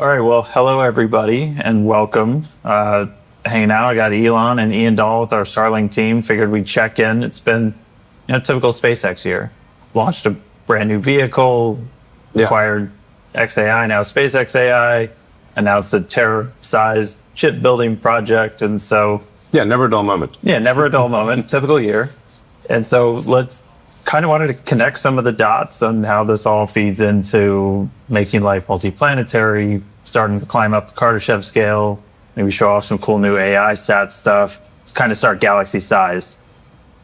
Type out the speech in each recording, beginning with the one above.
All right, well, hello everybody and welcome. Hanging out, I got Elon and Ian Dahl with our Starlink team. Figured we'd check in. It's been, typical SpaceX year. Launched a brand new vehicle, acquired XAI, now SpaceX AI, announced a Terra-sized chip building project, and so never a dull moment. Never a dull moment. Typical year. And so let's kind of wanted to connect some of the dots on how this all feeds into making life multiplanetary, starting to climb up the Kardashev scale, maybe show off some cool new AI sat stuff. Let's kind of start galaxy sized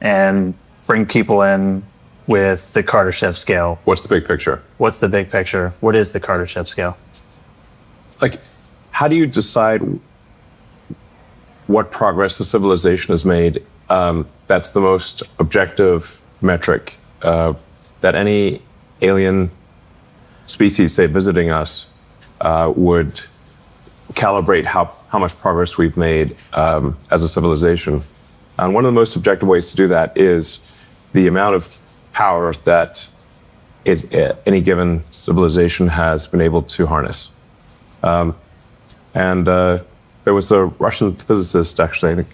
and bring people in with the Kardashev scale. What's the big picture? What's the big picture? What is the Kardashev scale? Like, how do you decide what progress the civilization has made? That's the most objective metric that any alien species, say, visiting us, would calibrate how much progress we've made as a civilization. And one of the most objective ways to do that is the amount of power that any given civilization has been able to harness. There was a Russian physicist, actually, I think,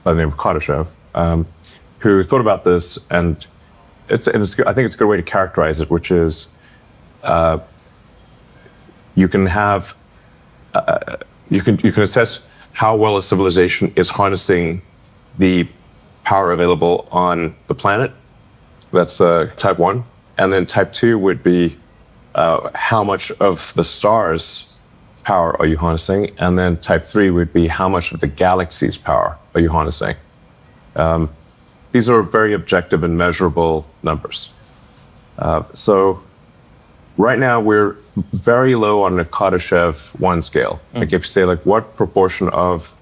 by the name of Kardashev, who thought about this, and I think it's a good way to characterize it, which is you can assess how well a civilization is harnessing the power available on the planet. That's type 1. And then type 2 would be how much of the stars' power are you harnessing? And then type 3 would be how much of the galaxy's power are you harnessing? These are very objective and measurable numbers. So right now we're very low on the Kardashev 1 scale. Like if you say, like, what proportion of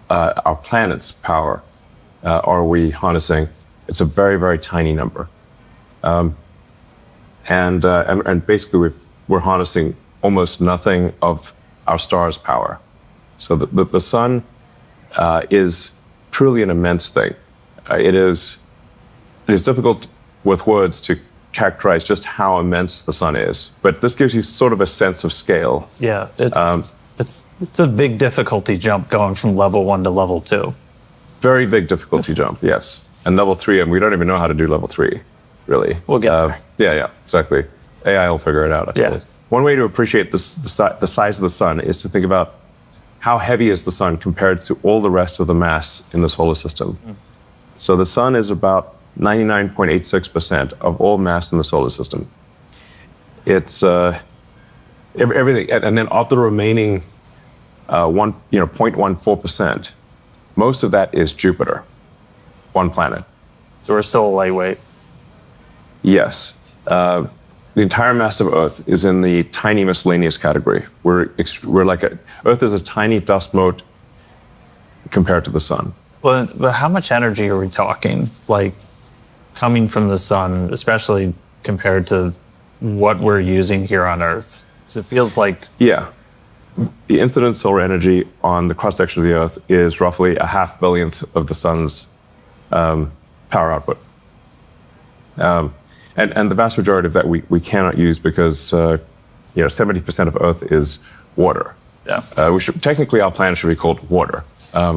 our planet's power are we harnessing? It's a very, very tiny number. And basically we're harnessing almost nothing of our star's power. So the sun is truly an immense thing. It is difficult with words to characterize just how immense the sun is, but this gives you sort of a sense of scale. Yeah, it's a big difficulty jump going from level 1 to level 2. Very big difficulty jump, yes. And level 3, and we don't even know how to do level 3, really. We'll get there. Yeah, exactly. AI will figure it out, I suppose. One way to appreciate the size of the sun is to think about how heavy is the sun compared to all the rest of the mass in the solar system. So the sun is about 99.86% of all mass in the solar system. It's everything, and then of the remaining 0.14%, most of that is Jupiter, one planet. So we're still lightweight. Yes. The entire mass of Earth is in the tiny miscellaneous category. We're like Earth is a tiny dust mote compared to the sun. Well, but how much energy are we talking? Like coming from the sun, especially compared to what we're using here on Earth? Because it feels like... Yeah. The incident solar energy on the cross-section of the Earth is roughly a half billionth of the sun's power output. And the vast majority of that we cannot use because 70% of Earth is water. Yeah. Technically, our planet should be called water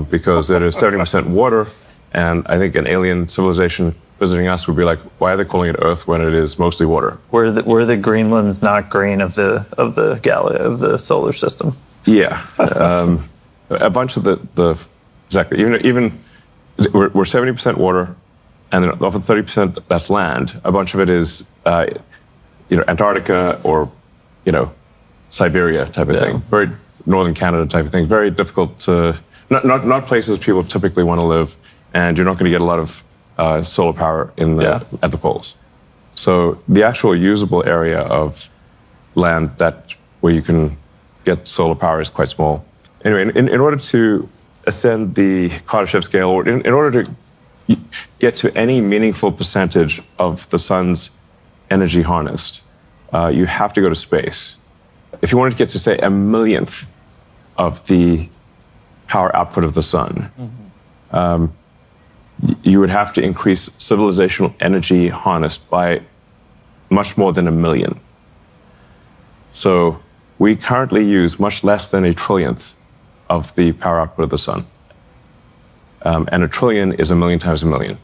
because it is 70% water. And I think an alien civilization visiting us would be like, why are they calling it Earth when it is mostly water? We're the Greenland's not green of the solar system. Yeah. A bunch of exactly. Even we're 70% water. And then of the 30% that's land, a bunch of it is, Antarctica or, Siberia type of thing. Very northern Canada type of thing. Very difficult to, not places people typically want to live, and you're not going to get a lot of solar power at the poles. So the actual usable area of land where you can get solar power is quite small. Anyway, in order to ascend the Kardashev scale, or in order to get to any meaningful percentage of the sun's energy harnessed, you have to go to space. If you wanted to get to, say, a millionth of the power output of the sun, you would have to increase civilizational energy harnessed by much more than 1 million. So we currently use much less than a trillionth of the power output of the sun. And a trillion is a million times a million.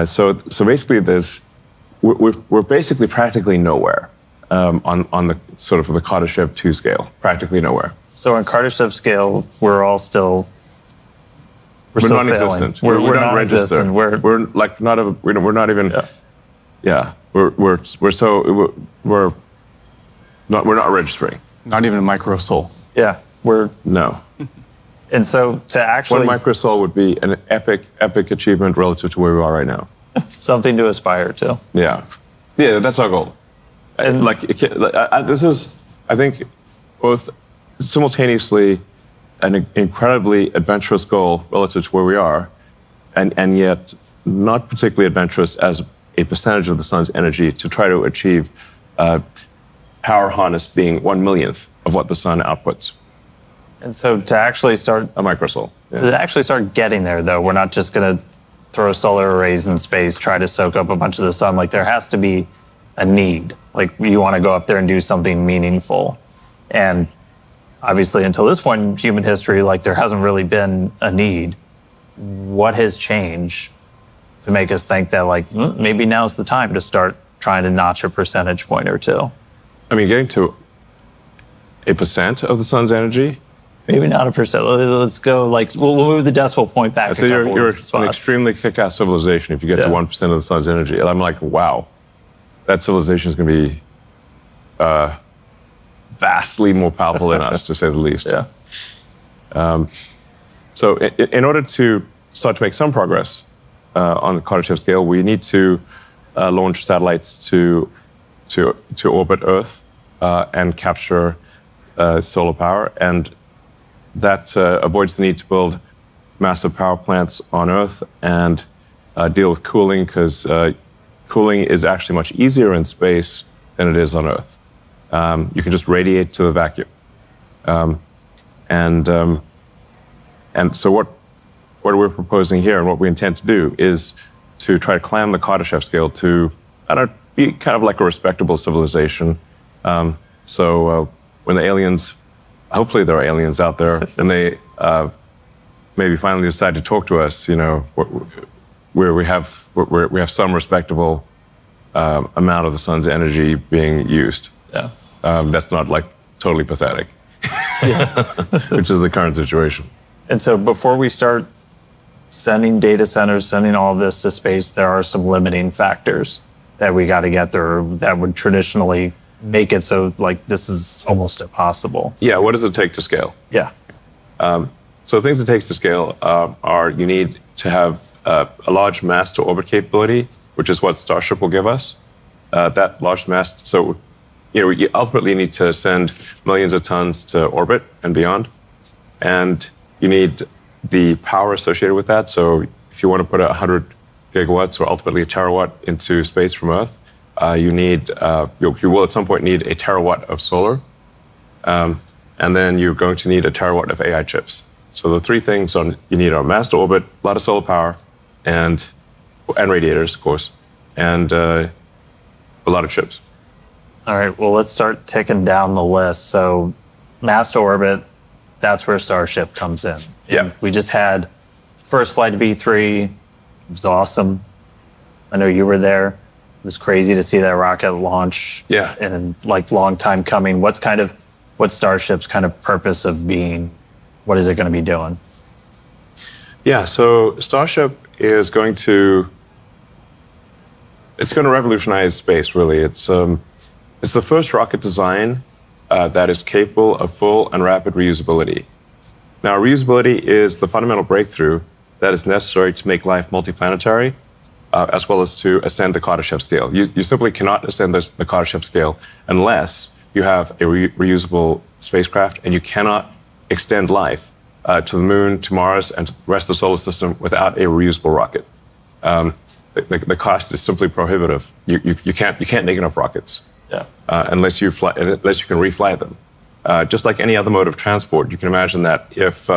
So basically, we're basically practically nowhere on the sort of the Kardashev 2 scale, practically nowhere. So on Kardashev scale, we're all still we're still non-existent. Failing. We're not registered. We're like not a, we're not even. Yeah. We're not registering. Not even a microsol. Yeah. No. And so to actually... One microsol would be an epic achievement relative to where we are right now. Something to aspire to. Yeah. Yeah, that's our goal. And this is, I think, both simultaneously an incredibly adventurous goal relative to where we are, and yet not particularly adventurous as a percentage of the sun's energy to try to achieve power harness being 1/millionth of what the sun outputs. And so to actually start... A microsol. Yeah. To actually start getting there, though, we're not just going to throw solar arrays in space, try to soak up a bunch of the sun. Like, there has to be a need. Like, you want to go up there and do something meaningful. And obviously, until this point in human history, like, there hasn't really been a need. What has changed to make us think that, like, maybe now's the time to start trying to notch a percentage point or two? I mean, getting to 1% of the sun's energy. Maybe not 1%. Let's go, like, we'll move the decimal point back. So you're an extremely kick-ass civilization if you get to 1% of the sun's energy. And I'm like, wow, that civilization is going to be vastly more powerful than us, to say the least. Yeah. So in order to start to make some progress on the Kardashev scale, we need to launch satellites to orbit Earth and capture solar power. And that avoids the need to build massive power plants on Earth and deal with cooling, because cooling is actually much easier in space than it is on Earth. You can just radiate to the vacuum. And so what we're proposing here and what we intend to do is to try to climb the Kardashev scale to, be kind of like a respectable civilization. So when the aliens, hopefully there are aliens out there, and they maybe finally decide to talk to us, where we have some respectable amount of the sun's energy being used. Yeah. That's not like totally pathetic, which is the current situation. And so before we start sending data centers, sending all of this to space, there are some limiting factors that we got to get through that would traditionally make it so, like, this is almost impossible. Yeah, what does it take to scale? Yeah. So things it takes to scale are you need to have a large mass to orbit capability, which is what Starship will give us. That large mass, so you ultimately need to send millions of tons to orbit and beyond. And you need the power associated with that. So if you want to put 100 gigawatts or ultimately a terawatt into space from Earth, you will at some point need a terawatt of solar. And then you're going to need a terawatt of AI chips. So the three things you need are mass to orbit, a lot of solar power, and radiators, of course, and a lot of chips. All right, well, let's start ticking down the list. So mass to orbit, that's where Starship comes in. Yeah. We just had first flight of V3. It was awesome. I know you were there. It was crazy to see that rocket launch. Yeah. And like long time coming. What's Starship's kind of purpose of being? What is it going to be doing? Yeah, so Starship is going to revolutionize space, really. It's the first rocket design that is capable of full and rapid reusability. Now, reusability is the fundamental breakthrough that is necessary to make life multiplanetary, as well as to ascend the Kardashev scale. You simply cannot ascend the Kardashev scale unless you have a reusable spacecraft, and you cannot extend life to the moon, to Mars, and to the rest of the solar system without a reusable rocket. The cost is simply prohibitive. You can't make enough rockets unless you can refly them. Just like any other mode of transport, you can imagine that if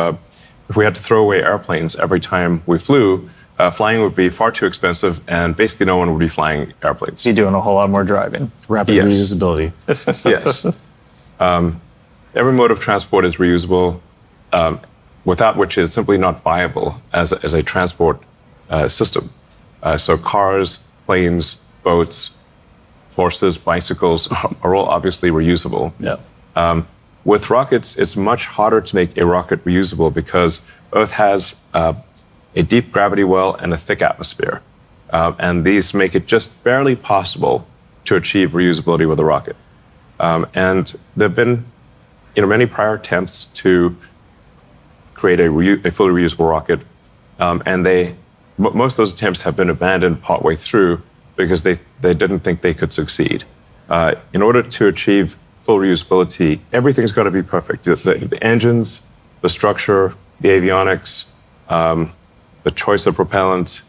we had to throw away airplanes every time we flew, flying would be far too expensive, and basically no one would be flying airplanes. You're doing a whole lot more driving. Rapid reusability. Yes. Every mode of transport is reusable, without which is simply not viable as a transport system. So cars, planes, boats, horses, bicycles are all obviously reusable. Yeah. With rockets, it's much harder to make a rocket reusable because Earth has a deep gravity well and a thick atmosphere. And these make it just barely possible to achieve reusability with a rocket. And there have been many prior attempts to create a fully reusable rocket. And most of those attempts have been abandoned partway through because they didn't think they could succeed. In order to achieve full reusability, everything's got to be perfect. The engines, the structure, the avionics, the choice of propellant.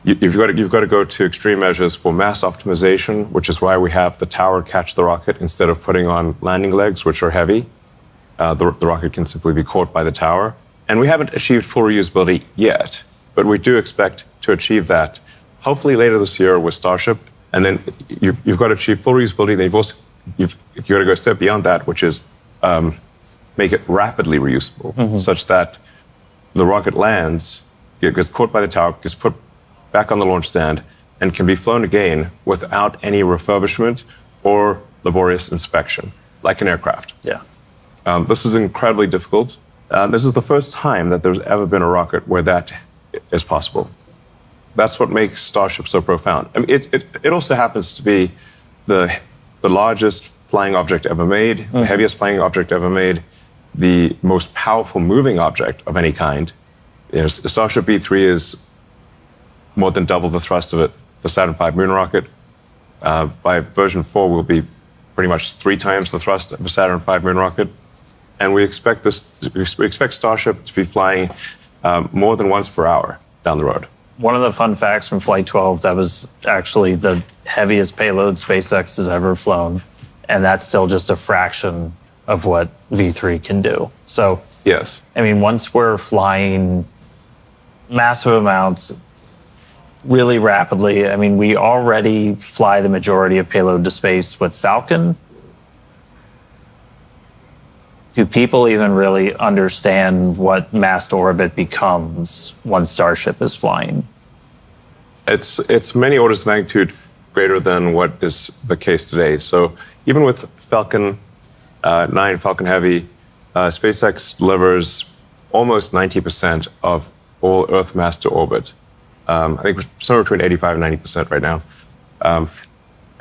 You've got to go to extreme measures for mass optimization, which is why we have the tower catch the rocket instead of putting on landing legs, which are heavy. The rocket can simply be caught by the tower. And we haven't achieved full reusability yet, but we do expect to achieve that hopefully later this year with Starship. And then you've got to achieve full reusability. Then you've got to go a step beyond that, which is make it rapidly reusable, such that the rocket lands, it gets caught by the tower, gets put back on the launch stand, and can be flown again without any refurbishment or laborious inspection, like an aircraft. Yeah. This is incredibly difficult. This is the first time that there's ever been a rocket where that is possible. That's what makes Starship so profound. I mean, it also happens to be the largest flying object ever made, the heaviest flying object ever made, the most powerful moving object of any kind. Starship V3 is more than double the thrust of the Saturn V moon rocket. By version 4, we'll be pretty much 3 times the thrust of a Saturn V moon rocket. And we expect Starship to be flying more than once per hour down the road. One of the fun facts from Flight 12, that was actually the heaviest payload SpaceX has ever flown. And that's still just a fraction of what V3 can do. So, yes. I mean, once we're flying massive amounts really rapidly, I mean, we already fly the majority of payload to space with Falcon. Do people even really understand what mass to orbit becomes once Starship is flying? It's many orders of magnitude greater than what is the case today. So even with Falcon 9, Falcon Heavy, SpaceX delivers almost 90% of all Earth mass to orbit. I think we're somewhere between 85 and 90% right now.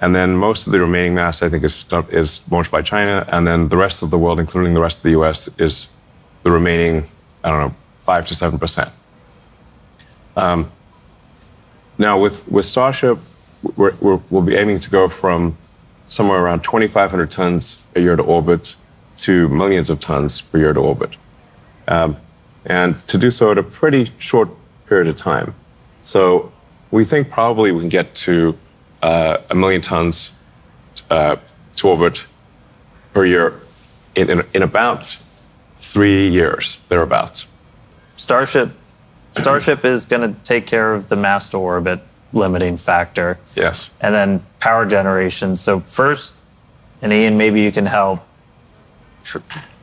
And then most of the remaining mass, I think, is launched by China. And then the rest of the world, including the rest of the US, is the remaining, 5 to 7%. Now, with Starship, we'll be aiming to go from somewhere around 2,500 tons a year to orbit to millions of tons per year to orbit. And to do so at a pretty short period of time. So we think probably we can get to 1 million tons to orbit per year in about 3 years, thereabouts. Starship is going to take care of the mass to orbit limiting factor. Yes. And then power generation. So first, and Ian, maybe you can help.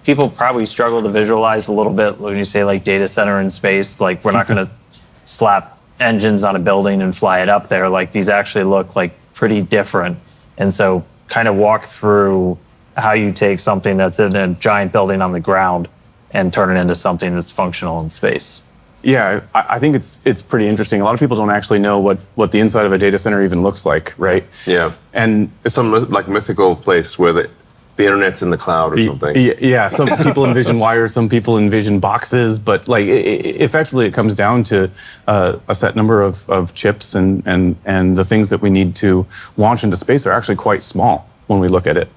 People probably struggle to visualize a little bit when you say like data center in space. Like we're not going to slap engines on a building and fly it up there. Like these actually look like pretty different. And so kind of walk through how you take something that's in a giant building on the ground and turn it into something that's functional in space. Yeah, I think it's pretty interesting. A lot of people don't actually know what the inside of a data center even looks like, right? Yeah. And it's some like mythical place where the internet's in the cloud or something. Yeah, some people envision wires, some people envision boxes, but like effectively it comes down to a set number of chips and the things that we need to launch into space are actually quite small when we look at it.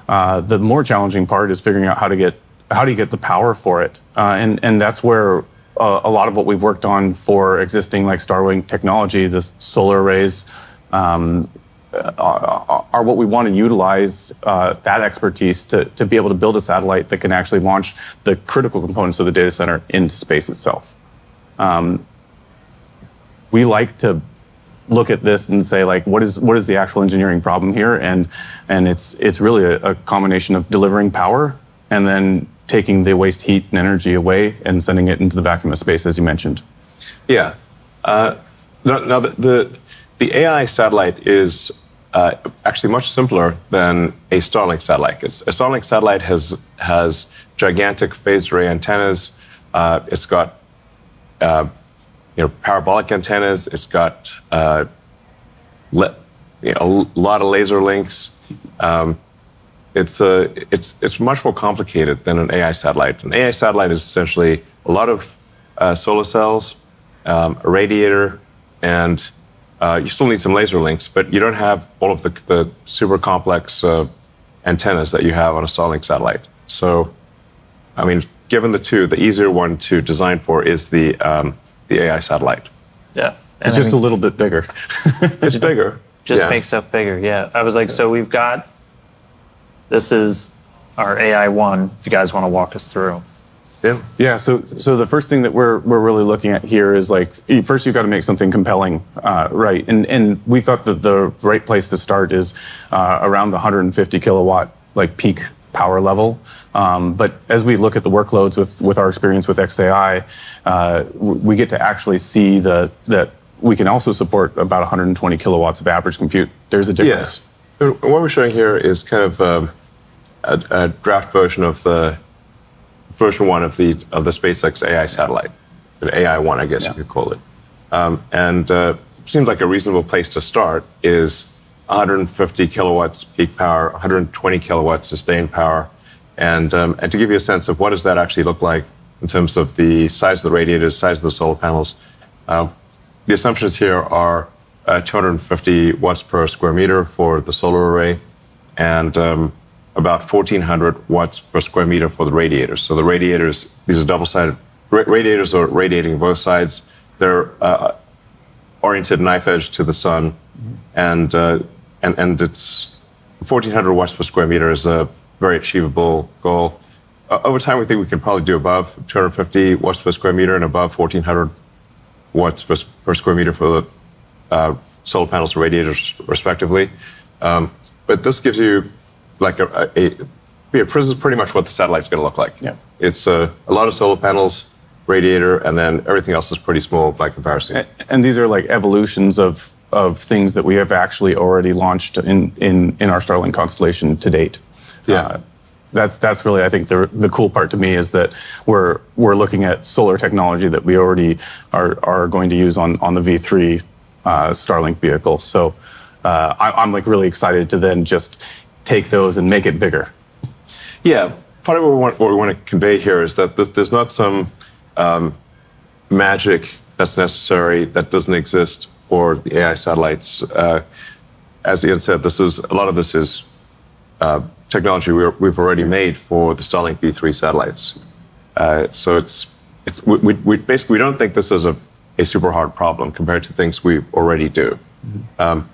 The more challenging part is figuring out how do you get the power for it, and that's where a lot of what we've worked on for existing like Starlink technology, the solar arrays, are what we want to utilize that expertise to be able to build a satellite that can actually launch the critical components of the data center into space itself. We like to look at this and say, like, what is the actual engineering problem here? And it's really a combination of delivering power and then taking the waste heat and energy away and sending it into the vacuum of space, as you mentioned. Yeah. Now the AI satellite is actually much simpler than a Starlink satellite. A Starlink satellite has gigantic phased array antennas. It's got parabolic antennas. It's got a lot of laser links. It's much more complicated than an AI satellite. An AI satellite is essentially a lot of solar cells, a radiator, and you still need some laser links, but you don't have all of the super complex antennas that you have on a Starlink satellite. So, I mean, given the two, the easier one to design for is the AI satellite. Yeah. It's just a little bit bigger. It's bigger. Just make stuff bigger, yeah. I was like, so we've got, this is our AI one, if you guys want to walk us through. Yeah. So the first thing that we're really looking at here is, like, first you've got to make something compelling, right? And we thought that the right place to start is around the 150 kilowatt like peak power level. But as we look at the workloads with our experience with XAI, we get to actually see that we can also support about 120 kilowatts of average compute. There's a difference. Yeah. What we're showing here is kind of a draft version of the version 1 of the SpaceX AI satellite, the AI 1, I guess you could call it. And seems like a reasonable place to start is 150 kilowatts peak power, 120 kilowatts sustained power, and to give you a sense of what does that actually look like in terms of the size of the radiators, size of the solar panels. The assumptions here are 250 watts per square meter for the solar array, and about 1,400 watts per square meter for the radiators. So the radiators, these are double-sided. Radiators are radiating both sides. They're oriented knife edge to the sun, and it's 1,400 watts per square meter is a very achievable goal. Over time, we think we can probably do above 250 watts per square meter and above 1,400 watts per square meter for the solar panels and radiators, respectively. But this gives you like this is pretty much what the satellite's going to look like. Yeah. It's a lot of solar panels, radiator, and then everything else is pretty small by comparison. And these are like evolutions of things that we have actually already launched in our Starlink constellation to date. Yeah. That's really, I think, the cool part to me is that we're looking at solar technology that we already are going to use on the V3 Starlink vehicle. So I'm like really excited to then just take those and make it bigger. Yeah, part of what we want to convey here is that there's not some magic that's necessary that doesn't exist for the AI satellites. As Ian said, a lot of this is technology we've already made for the Starlink V3 satellites. So we basically don't think this is a super hard problem compared to things we already do. Mm-hmm.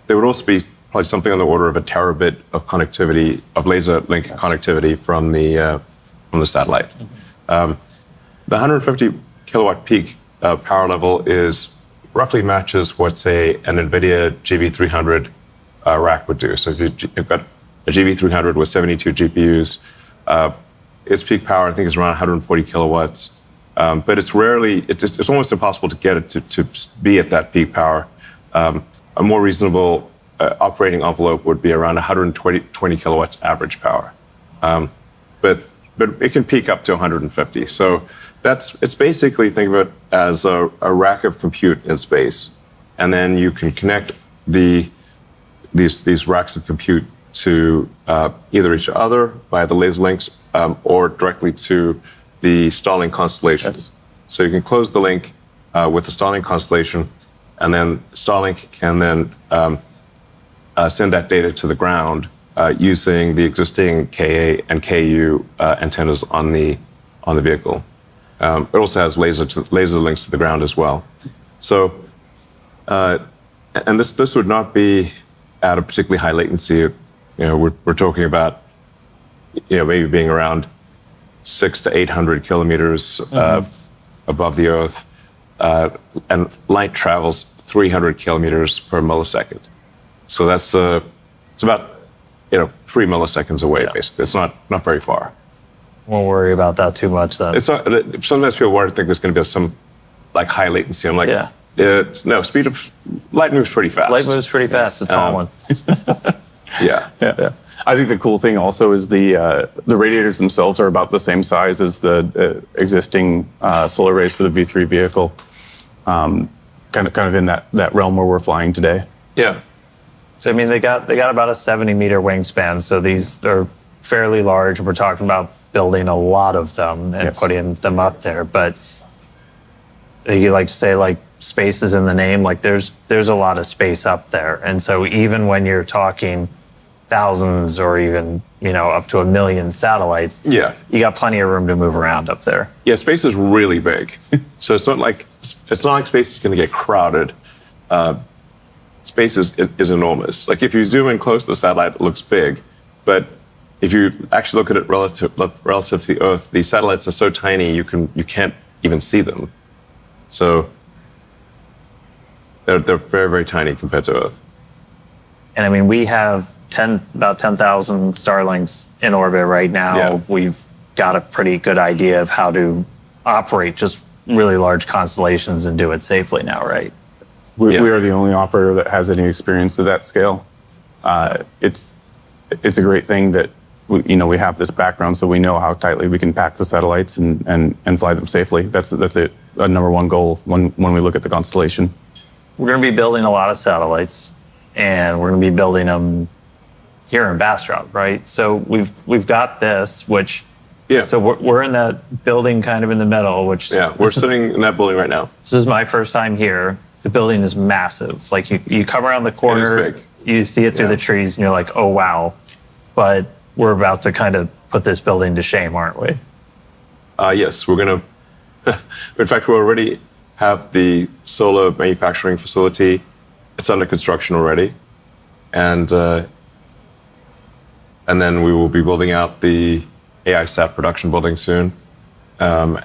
There would also be probably something on the order of a terabit of connectivity, of laser link connectivity from the satellite. Mm-hmm. The 150 kilowatt peak power level roughly matches what, say, an NVIDIA GB300 rack would do. So if you've got a GB300 with 72 GPUs, its peak power, I think, is around 140 kilowatts. But it's almost impossible to get it to be at that peak power. A more reasonable operating envelope would be around 120 kilowatts average power. But it can peak up to 150. So it's basically, think of it as a rack of compute in space. And then you can connect these racks of compute to either each other via the laser links or directly to the Starlink constellation. So you can close the link with the Starlink constellation, and then Starlink can then send that data to the ground using the existing Ka and Ku antennas on the vehicle. It also has laser links to the ground as well. So, and this would not be at a particularly high latency. We're talking about maybe being around 600 to 800 kilometers above the Earth, and light travels 300 kilometers per millisecond. So that's it's about 3 milliseconds away, basically. It's not very far. Won't worry about that too much then. It's not. Sometimes people worry, think there's going to be some like high latency. I'm like, no, speed of light moves pretty fast. Light moves pretty fast. It's a tall one. Yeah. I think the cool thing also is the radiators themselves are about the same size as the existing solar arrays for the V3 vehicle. Kind of in that realm where we're flying today. Yeah. So I mean, they got about a 70-meter wingspan. So these are fairly large. We're talking about building a lot of them and putting them up there. But you like to say, like, space is in the name. Like there's a lot of space up there. And so even when you're talking thousands or even up to 1 million satellites, you got plenty of room to move around up there. Yeah, space is really big. So it's not like space is going to get crowded. Space is enormous. Like if you zoom in close to the satellite, it looks big, but if you actually look at it relative to the Earth, these satellites are so tiny you can't even see them. So they're very, very tiny compared to Earth. And I mean, we have about 10,000 Starlinks in orbit right now. Yeah. We've got a pretty good idea of how to operate just really large constellations and do it safely now, right? We are the only operator that has any experience of that scale. It's a great thing that we have this background, so we know how tightly we can pack the satellites and fly them safely. That's a number one goal when we look at the constellation. We're going to be building a lot of satellites, and we're going to be building them here in Bastrop, right? So we've got this, which so we're in that building kind of in the middle, which we're sitting in that building right now. This is my first time here. The building is massive. Like you come around the corner, you see it through the trees, and you're like, oh wow. But we're about to kind of put this building to shame, aren't we? Yes, we're going to. In fact, we already have the solar manufacturing facility. It's under construction already, and then we will be building out the AI sat production building soon. So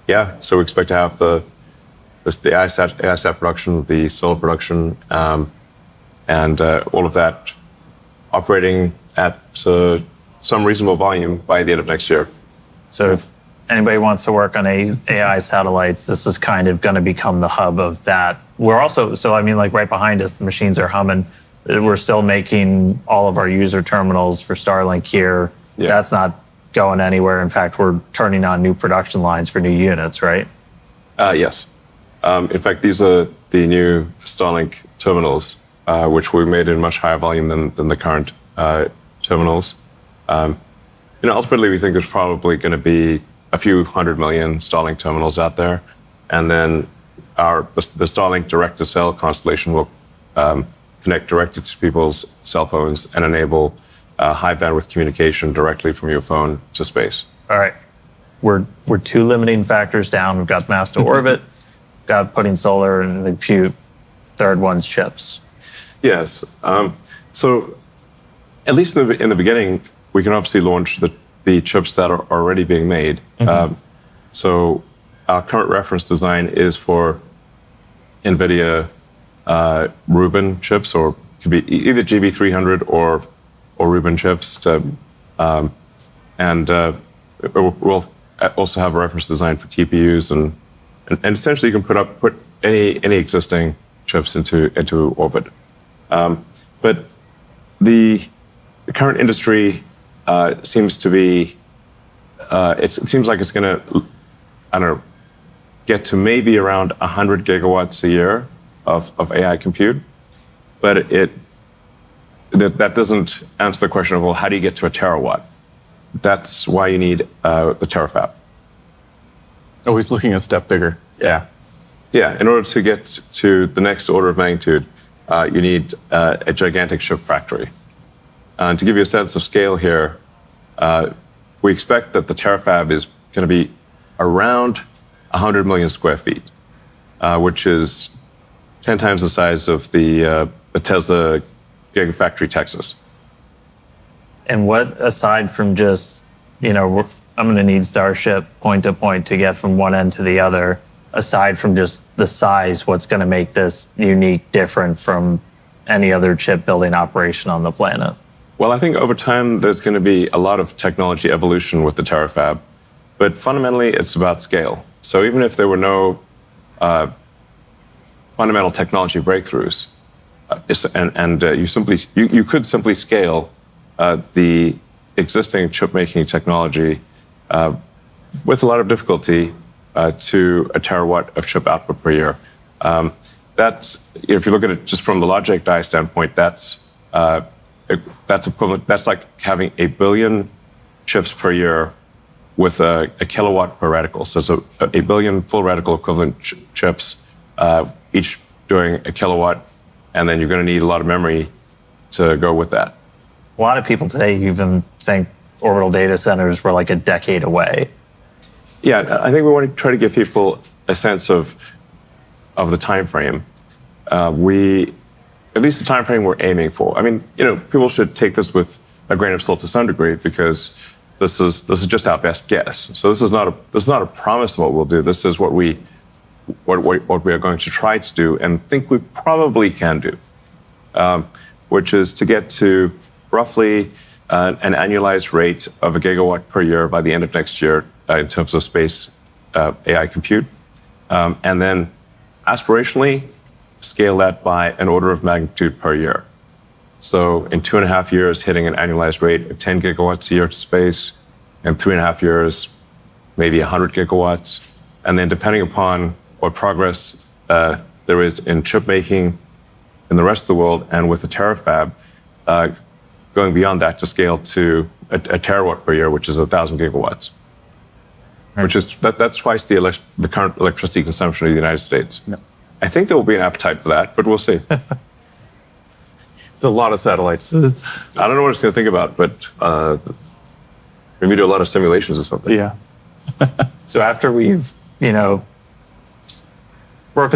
we expect to have the AI sat production, the solar production, and all of that operating at some reasonable volume by the end of next year. So if anybody wants to work on AI satellites, this is kind of going to become the hub of that. We're also, so I mean, like right behind us, the machines are humming. We're still making all of our user terminals for Starlink here. Yeah. That's not going anywhere. In fact, we're turning on new production lines for new units, right? Yes. In fact, these are the new Starlink terminals, which we made in much higher volume than the current terminals. Ultimately, we think there's probably going to be a few 100 million Starlink terminals out there, and then the Starlink direct-to-cell constellation will connect directly to people's cell phones and enable high bandwidth communication directly from your phone to space. All right, we're 2 limiting factors down. We've got mass to orbit, got putting solar, and a few third one's chips. Yes. So at least in the beginning, we can obviously launch the chips that are already being made. Mm-hmm. So our current reference design is for NVIDIA Rubin chips, or it could be either GB300 or Rubin chips. We'll also have a reference design for TPUs, and essentially you can put any existing chips into orbit. But the current industry seems to be, it seems like it's going to, get to maybe around 100 gigawatts a year of AI compute. But that doesn't answer the question of, well, how do you get to a terawatt? That's why you need the terafab. Always looking a step bigger. Yeah. Yeah, in order to get to the next order of magnitude, you need a gigantic chip factory. And to give you a sense of scale here, we expect that the terafab is going to be around 100 million square feet, which is 10 times the size of the Tesla Gigafactory Texas. And what, aside from just, I'm going to need Starship point to point to get from one end to the other, aside from just the size, what's going to make this unique, different from any other chip building operation on the planet? Well, I think over time there's going to be a lot of technology evolution with the terafab, but fundamentally it's about scale. So even if there were no fundamental technology breakthroughs, you could simply scale the existing chip making technology with a lot of difficulty to a terawatt of chip output per year. That's, if you look at it just from the logic die standpoint, that's equivalent. That's like having 1 billion chips per year with a kilowatt per radical. So it's 1 billion full radical equivalent chips, each doing a kilowatt, and then you're going to need a lot of memory to go with that. A lot of people today even think orbital data centers were like a decade away. Yeah, I think we want to try to give people a sense of the time frame. At least the time frame we're aiming for. I mean, people should take this with a grain of salt to some degree, because this is just our best guess. So this is not a promise of what we'll do. This is what we are going to try to do and think we probably can do, which is to get to roughly an annualized rate of 1 gigawatt per year by the end of next year in terms of space AI compute, and then aspirationally scale that by an order of magnitude per year. So in 2.5 years, hitting an annualized rate of 10 gigawatts a year to space. In 3.5 years, maybe 100 gigawatts. And then depending upon what progress there is in chip making in the rest of the world and with the terafab, going beyond that to scale to a terawatt per year, which is 1,000 gigawatts. Right. Which is, that's twice the current electricity consumption of the United States. Yep. I think there will be an appetite for that, but we'll see. It's a lot of satellites. I don't know what it's going to think about, but maybe do a lot of simulations or something. Yeah. So after we've, working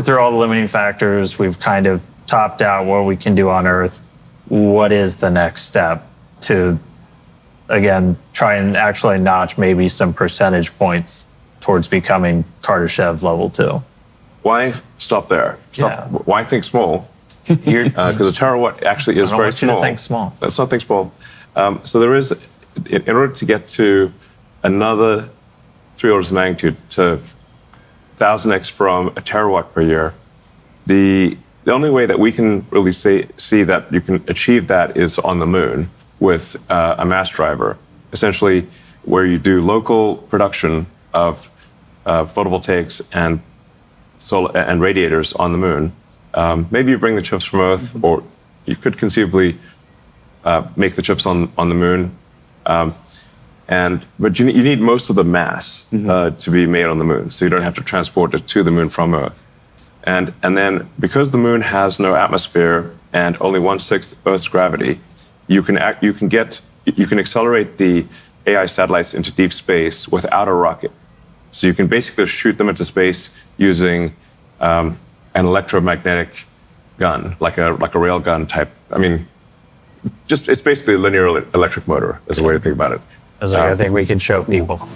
through all the limiting factors, we've kind of topped out what we can do on Earth. What is the next step to, again, try and actually notch maybe some percentage points towards becoming Kardashev level 2? Why stop there? Why think small? Because a terawatt actually is very small. Think small. That's not think small. So there is, in order to get to another 3 orders of magnitude to 1,000x from a terawatt per year, the only way that we can really see that you can achieve that is on the moon with a mass driver, essentially where you do local production of photovoltaics and solar and radiators on the moon. Maybe you bring the chips from Earth, or you could conceivably make the chips on the moon. But you need most of the mass to be made on the moon, so you don't have to transport it to the moon from Earth. And then because the moon has no atmosphere and only 1/6 Earth's gravity, you can accelerate the AI satellites into deep space without a rocket. So you can basically shoot them into space using an electromagnetic gun, like a rail gun type. I mean, it's basically a linear electric motor is a way to think about it. I think we can show people.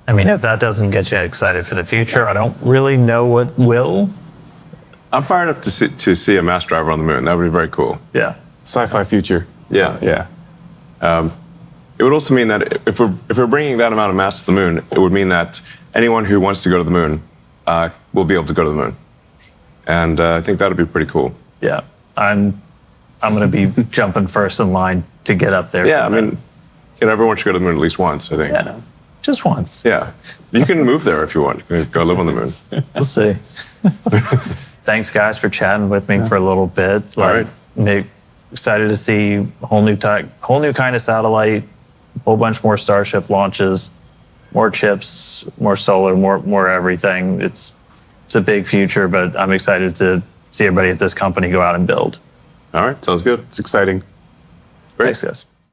I mean, if that doesn't get you excited for the future, I don't really know what will. I'm fired up to see a mass driver on the moon. That would be very cool. Yeah. Sci-fi future. Yeah. Yeah. It would also mean that if we're bringing that amount of mass to the moon, it would mean that anyone who wants to go to the moon will be able to go to the moon. And I think that would be pretty cool. Yeah. I'm going to be jumping first in line to get up there. Yeah, I mean, everyone should go to the moon at least once, I think. Yeah. Just once. Yeah. You can move there if you want. You can go live on the moon. We'll see. Thanks, guys, for chatting with me for a little bit. All right. Excited to see a whole new kind of satellite, a whole bunch more Starship launches, more chips, more solar, more everything. It's a big future, but I'm excited to see everybody at this company go out and build. All right, sounds good. It's exciting. Great. Thanks, guys.